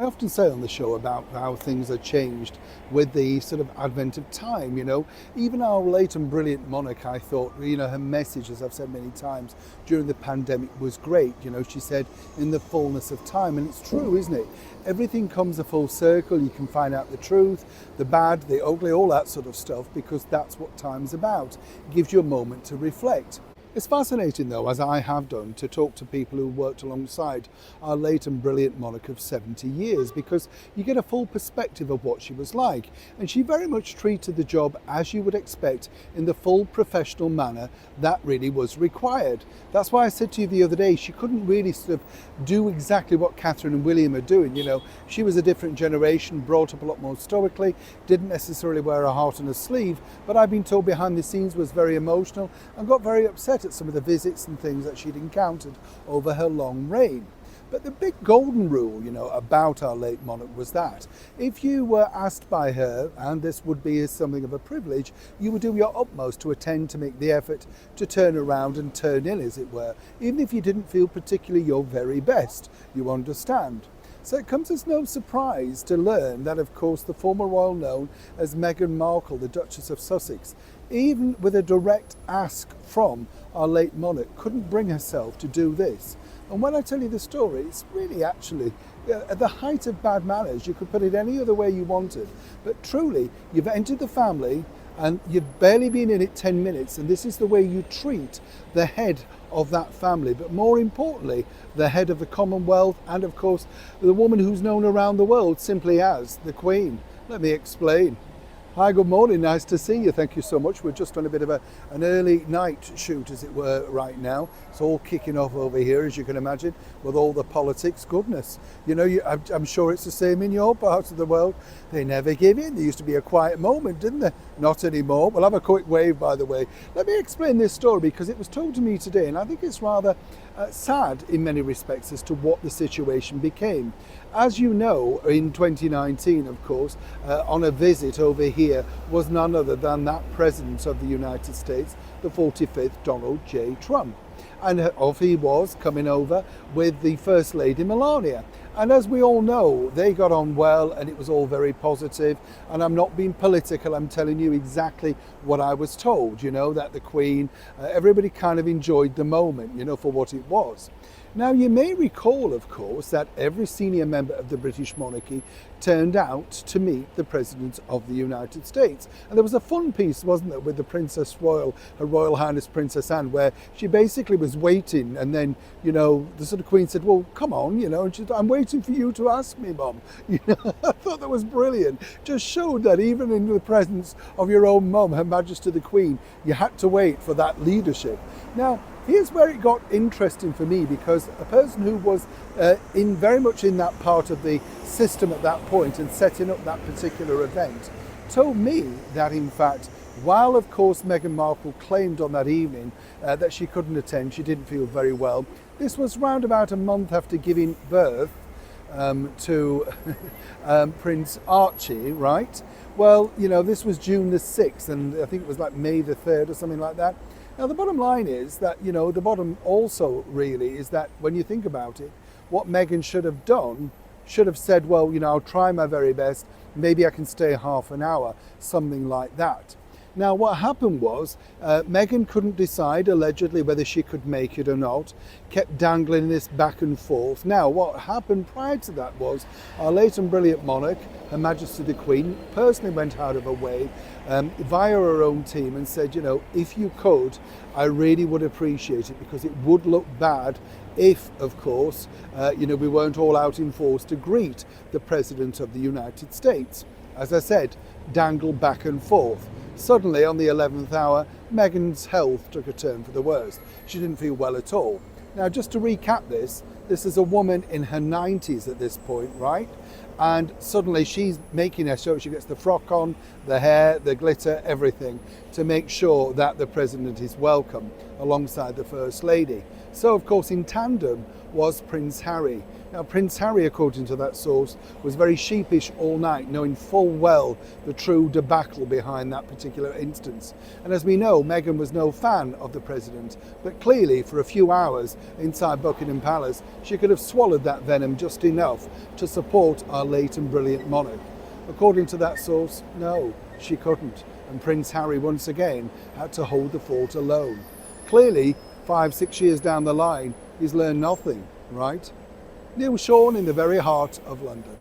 often say on the show about how things are changed with the sort of advent of time, Even our late and brilliant monarch, I thought, her message, as I've said many times, during the pandemic was great. She said, in the fullness of time, and it's true, isn't it? Everything comes a full circle. You can find out the truth, the bad, the ugly, all that sort of stuff, because that's what time's about. It gives you a moment to reflect. It's fascinating, though, as I have done, to talk to people who worked alongside our late and brilliant monarch of 70 years, because you get a full perspective of what she was like. And she very much treated the job as you would expect, in the full professional manner that really was required. That's why I said to you the other day, she couldn't really sort of do exactly what Catherine and William are doing. She was a different generation, brought up a lot more stoically, didn't necessarily wear her heart on her sleeve, but I've been told behind the scenes was very emotional and got very upset at some of the visits and things that she'd encountered over her long reign. But the big golden rule, about our late monarch was that if you were asked by her, and this would be something of a privilege, you would do your utmost to attend, to make the effort to turn around and turn in, as it were, even if you didn't feel particularly your very best, you understand. So it comes as no surprise to learn that, of course, the former royal known as Meghan Markle, the Duchess of Sussex, even with a direct ask from our late monarch, couldn't bring herself to do this. And when I tell you the story, it's really actually at the height of bad manners. You could put it any other way you wanted. But truly, you've entered the family and you've barely been in it 10 minutes, and this is the way you treat the head of that family, but more importantly, the head of the Commonwealth, and of course, the woman who's known around the world simply as the Queen. Let me explain. Hi, good morning, nice to see you. Thank you so much. We're just on a bit of an early night shoot, as it were, right now. It's all kicking off over here, as you can imagine, with all the politics. Goodness, I'm sure it's the same in your part of the world. They never give in. There used to be a quiet moment, didn't there? Not anymore. We'll have a quick wave, by the way. Let me explain this story, because it was told to me today, and I think it's rather sad in many respects as to what the situation became. As you know, in 2019, of course, on a visit over here was none other than that President of the United States, the 45th Donald J. Trump. And off he was, coming over with the First Lady Melania. And as we all know, they got on well, and it was all very positive. And I'm not being political, I'm telling you exactly what I was told, that the Queen, everybody kind of enjoyed the moment, for what it was. Now, you may recall, of course, that every senior member of the British monarchy turned out to meet the President of the United States. And there was a fun piece, wasn't there, with the Princess Royal, Her Royal Highness Princess Anne, where she basically was waiting, and then, the sort of Queen said, well, come on, and she said, I'm waiting for you to ask me, Mum. I thought that was brilliant. Just showed that even in the presence of your own mum, Her Majesty the Queen, you had to wait for that leadership. Now, here's where it got interesting for me, because a person who was very much in that part of the system at that point and setting up that particular event told me that, in fact, while of course Meghan Markle claimed on that evening that she couldn't attend, she didn't feel very well, this was round about a month after giving birth to Prince Archie, right? Well, this was June the 6th, and I think it was like May the 3rd or something like that. Now, the bottom line is that, the bottom also really is that when you think about it, what Meghan should have done, should have said, well, I'll try my very best, maybe I can stay half an hour, something like that. Now, what happened was Meghan couldn't decide, allegedly, whether she could make it or not, kept dangling this back and forth. Now, what happened prior to that was our late and brilliant monarch, Her Majesty the Queen, personally went out of her way via her own team and said, if you could, I really would appreciate it, because it would look bad if, of course, we weren't all out in force to greet the President of the United States. As I said, dangle back and forth. Suddenly, on the 11th hour, Meghan's health took a turn for the worst. She didn't feel well at all. Now, just to recap this is a woman in her 90s at this point, right? And suddenly she's making her show. She gets the frock on, the hair, the glitter, everything, to make sure that the President is welcome alongside the First Lady. So, of course, in tandem was Prince Harry. Now, Prince Harry, according to that source, was very sheepish all night, knowing full well the true debacle behind that particular instance. And as we know, Meghan was no fan of the president, but clearly for a few hours inside Buckingham Palace, she could have swallowed that venom just enough to support our late and brilliant monarch. According to that source, no, she couldn't. And Prince Harry once again had to hold the fort alone. Clearly, 5-6 years down the line, he's learned nothing, right? Neil Sean in the very heart of London.